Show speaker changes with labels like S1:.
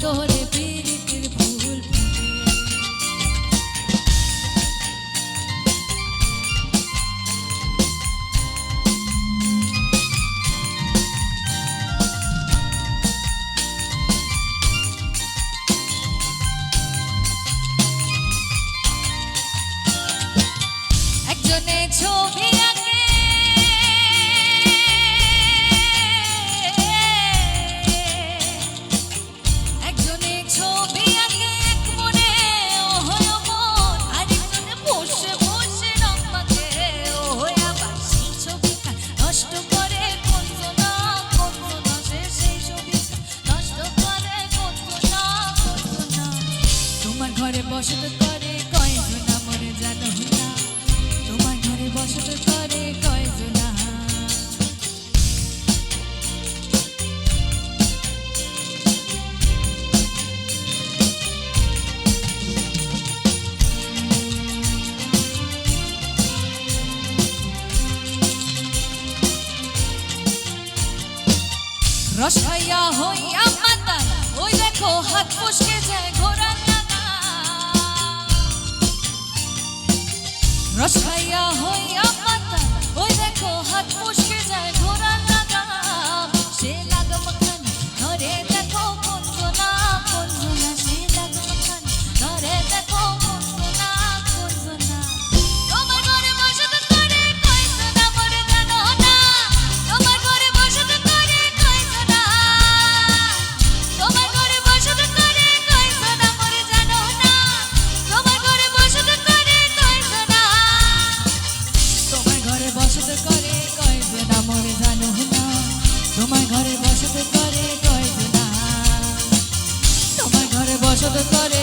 S1: অন্তরে প্রীতির ফুল ফুটে। একজনে ছবি আঁকে, একজনে ছবি আঁকে এক মনে ও হয় মন, আরেকজনে বসে বসে রং মাখে ও হয় আবার সেই ছবিটা নষ্ট করে কঞ্চনা, কঞ্চনা সে সেই ছবিটা নষ্ট করে কঞ্চনা, কঞ্চনা। তোমার ঘরে বসত করে কয়জনা মরে জানো না, তোমার ঘরে বসত করে কয়জনা। রস খাইয়া হইয়া মাতাল, ওই দেখো হাত ফসকে যায় ঘোড়ার লাগা। রস খাইয়া হইয়া মাতাল, ওই দেখো হাত ফসকে যায় ঘোড়ার লাগা। সে লাগাম খান ধরে দেখো কঞ্চনা, কঞ্চনা সে লাগাম খান ধরে দেখো কঞ্চনা, কঞ্চনা। তোমার ঘরে বসত করে কয়জনা মরে জানো না, তোমার ঘরে বসত করে কয়জনা, তোমার ঘরে বসত করে কয়জনা মরে জানো না, তোমার ঘরে বসত করে কয়জনা, তোমার ঘরে বসত করে কয়জনা মরে জানো না, তোমার ঘরে বসত করে কয়জনা, তোমার ঘরে বসত করে